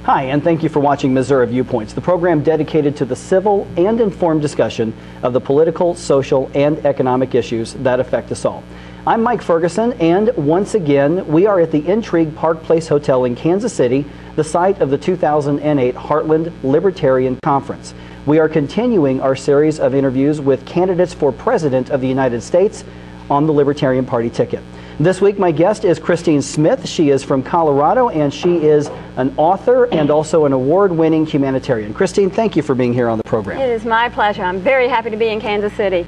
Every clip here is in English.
Hi, and thank you for watching Missouri Viewpoints, the program dedicated to the civil and informed discussion of the political, social, and economic issues that affect us all. I'm Mike Ferguson, and once again, we are at the Intrigue Park Place Hotel in Kansas City, the site of the 2008 Heartland Libertarian Conference. We are continuing our series of interviews with candidates for President of the United States on the Libertarian Party ticket. This week, my guest is Christine Smith. She is from Colorado, and she is an author and also an award-winning humanitarian. Christine, thank you for being here on the program. It is my pleasure. I'm very happy to be in Kansas City.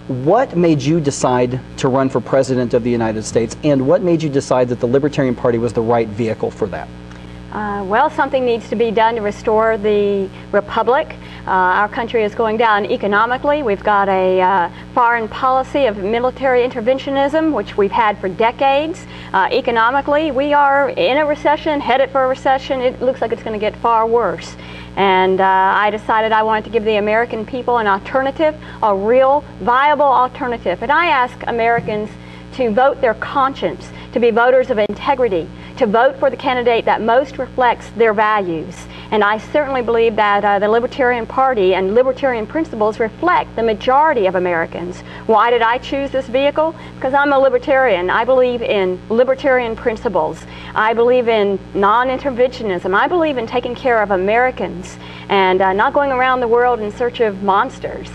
What made you decide to run for President of the United States, and what made you decide that the Libertarian Party was the right vehicle for that? Well, something needs to be done to restore the republic. Our country is going down economically. We've got a foreign policy of military interventionism, which we've had for decades. Economically, we are in a recession, headed for a recession. It looks like it's going to get far worse. And I decided I wanted to give the American people an alternative, a real, viable alternative. And I ask Americans to vote their conscience, to be voters of integrity, to vote for the candidate that most reflects their values. And I certainly believe that the Libertarian Party and libertarian principles reflect the majority of Americans. Why did I choose this vehicle? Because I'm a libertarian. I believe in libertarian principles. I believe in non-interventionism. I believe in taking care of Americans and not going around the world in search of monsters.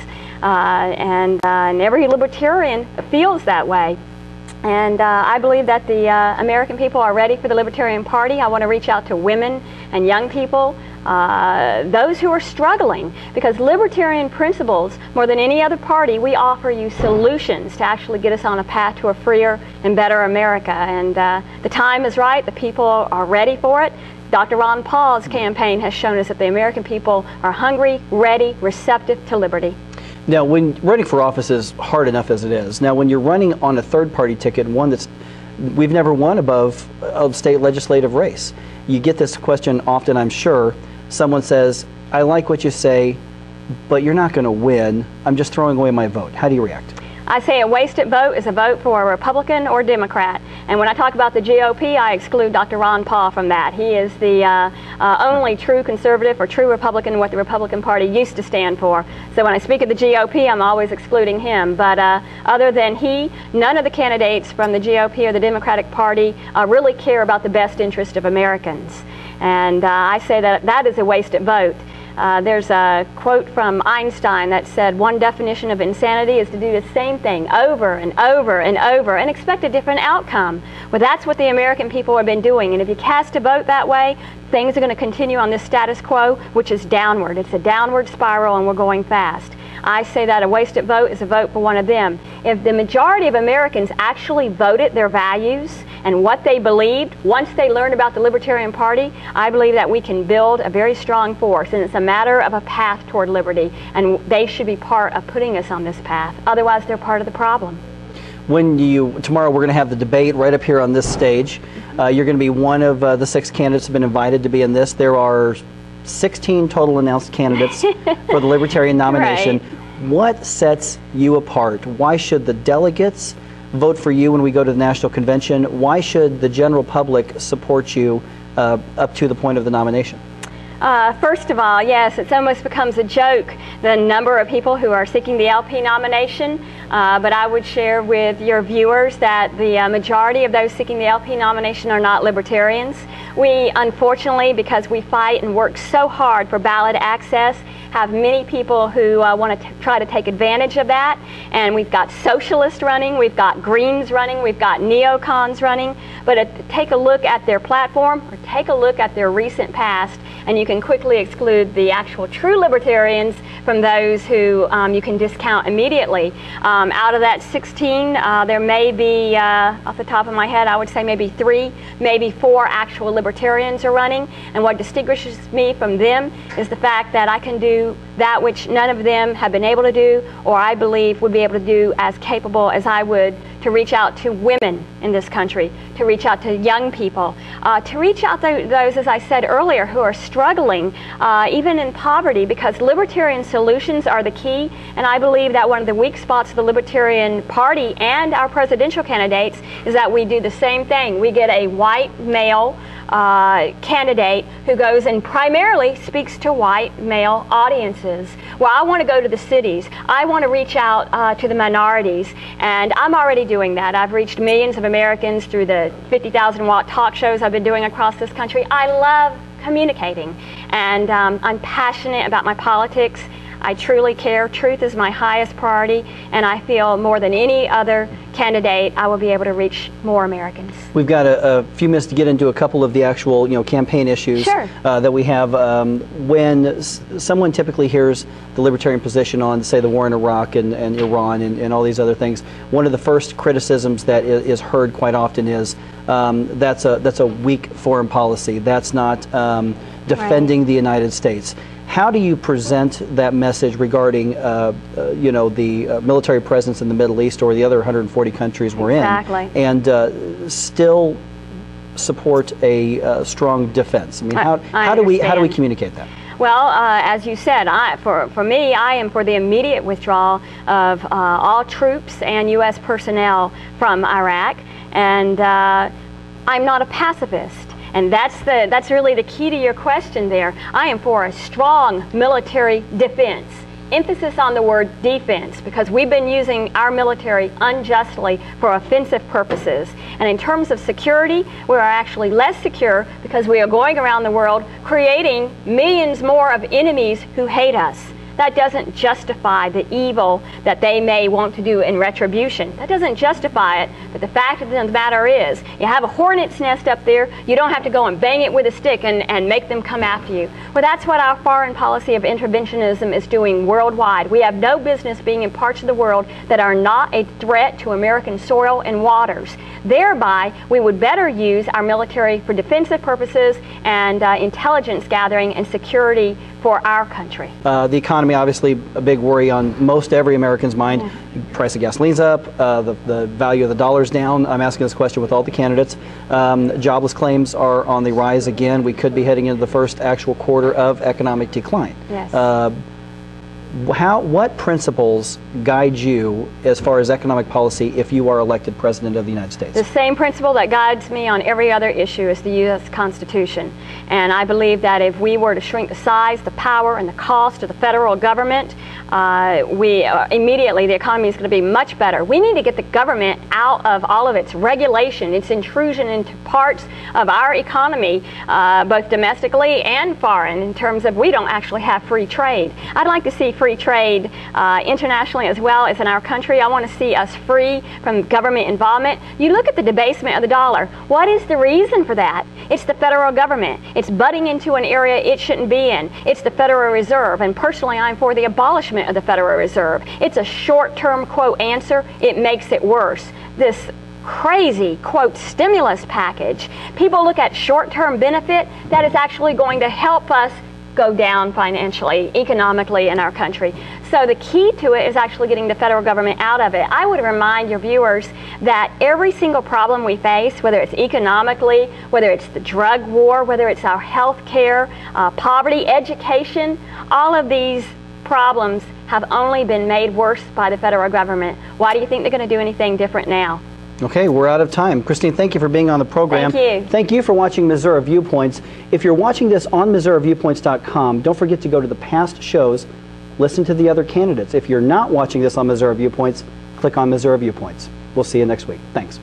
And every libertarian feels that way. And I believe that the American people are ready for the Libertarian Party. I want to reach out to women and young people, those who are struggling, because libertarian principles, more than any other party, we offer you solutions to actually get us on a path to a freer and better America. And the time is right. The people are ready for it. Dr. Ron Paul's campaign has shown us that the American people are hungry, ready, receptive to liberty. Now, when running for office is hard enough as it is, now when you're running on a third-party ticket, one that's we've never won above a state legislative race, you get this question often, I'm sure. Someone says, I like what you say, but you're not going to win. I'm just throwing away my vote. How do you react? I say a wasted vote is a vote for a Republican or Democrat. And when I talk about the GOP, I exclude Dr. Ron Paul from that. He is the only true conservative or true Republican, what the Republican Party used to stand for. So when I speak of the GOP, I'm always excluding him. But other than he, none of the candidates from the GOP or the Democratic Party really care about the best interest of Americans. And I say that that is a wasted vote. There's a quote from Einstein that said, one definition of insanity is to do the same thing over and over and over and expect a different outcome. Well, that's what the American people have been doing. And if you cast a vote that way, things are going to continue on this status quo, which is downward. It's a downward spiral, and we're going fast. I say that a wasted vote is a vote for one of them. If the majority of Americans actually voted their values and what they believed, once they learned about the Libertarian Party, I believe that we can build a very strong force, and it's a matter of a path toward liberty, and they should be part of putting us on this path. Otherwise, they're part of the problem. Tomorrow we're going to have the debate right up here on this stage. You're going to be one of the 6 candidates who have been invited to be in this. There are 16 total announced candidates for the Libertarian nomination. Right. What sets you apart? Why should the delegates vote for you when we go to the National Convention? Why should the general public support you up to the point of the nomination? First of all, yes, it almost becomes a joke, the number of people who are seeking the LP nomination, but I would share with your viewers that the majority of those seeking the LP nomination are not libertarians. We, unfortunately, because we fight and work so hard for ballot access, have many people who want to try to take advantage of that. And we've got socialists running, we've got Greens running, we've got neocons running. But take a look at their platform or take a look at their recent past, and you can quickly exclude the actual true libertarians from those who you can discount immediately. Out of that 16, there may be, off the top of my head, I would say maybe 3, maybe 4 actual libertarians are running. And what distinguishes me from them is the fact that I can do that which none of them have been able to do, or I believe would be able to do as capable as I would, to reach out to women in this country, to reach out to young people, to reach out to those, as I said earlier, who are struggling, even in poverty, because libertarian solutions are the key. And I believe that one of the weak spots of the Libertarian Party and our presidential candidates is that we do the same thing. We get a white male candidate who goes and primarily speaks to white male audiences. Well, I want to go to the cities. I want to reach out to the minorities, and I'm already doing that. I've reached millions of Americans through the 50,000-watt talk shows I've been doing across this country. I love communicating, and I'm passionate about my politics. I truly care. Truth is my highest priority, and I feel more than any other candidate I will be able to reach more Americans. We've got a few minutes to get into a couple of the actual, campaign issues. Sure. That we have. When someone typically hears the Libertarian position on, say, the war in Iraq and Iran and all these other things, one of the first criticisms that is heard quite often is that's a weak foreign policy. That's not defending the United States. How do you present that message regarding, the military presence in the Middle East or the other 140 countries we're in, and still support a strong defense? I mean, how do we communicate that? Well, as you said, for me, I am for the immediate withdrawal of all troops and U.S. personnel from Iraq, and I'm not a pacifist. And that's really the key to your question there. I am for a strong military defense. Emphasis on the word defense, because we've been using our military unjustly for offensive purposes. And in terms of security, we are actually less secure because we are going around the world creating millions more of enemies who hate us. That doesn't justify the evil that they may want to do in retribution. That doesn't justify it, but the fact of the matter is, you have a hornet's nest up there, you don't have to go and bang it with a stick and make them come after you. Well, that's what our foreign policy of interventionism is doing worldwide. We have no business being in parts of the world that are not a threat to American soil and waters. Thereby, we would better use our military for defensive purposes and intelligence gathering and security for our country. The economy, obviously, a big worry on most every American's mind. Yeah. Price of gasoline's up, the value of the dollar's down. I'm asking this question with all the candidates. Jobless claims are on the rise again. We could be heading into the first actual quarter of economic decline. Yes. What principles guide you as far as economic policy if you are elected President of the United States? The same principle that guides me on every other issue is the U.S. Constitution. And I believe that if we were to shrink the size, the power, and the cost of the federal government, immediately the economy is going to be much better. We need to get the government out of all of its regulation, its intrusion into parts of our economy, both domestically and foreign, in terms of we don't actually have free trade. I'd like to see free trade internationally as well as in our country. I want to see us free from government involvement. You look at the debasement of the dollar. What is the reason for that? It's the federal government. It's butting into an area it shouldn't be in. It's the Federal Reserve, and personally I'm for the abolishment of the Federal Reserve. It's a short-term, quote, answer. It makes it worse. This crazy, quote, stimulus package, people look at short-term benefit that is actually going to help us go down financially, economically in our country. So the key to it is actually getting the federal government out of it. I would remind your viewers that every single problem we face, whether it's economically, whether it's the drug war, whether it's our health care, poverty, education, all of these problems have only been made worse by the federal government. Why do you think they're going to do anything different now? Okay, we're out of time. Christine, thank you for being on the program. Thank you. Thank you for watching Missouri Viewpoints. If you're watching this on MissouriViewpoints.com, don't forget to go to the past shows, listen to the other candidates. If you're not watching this on Missouri Viewpoints, click on Missouri Viewpoints. We'll see you next week. Thanks.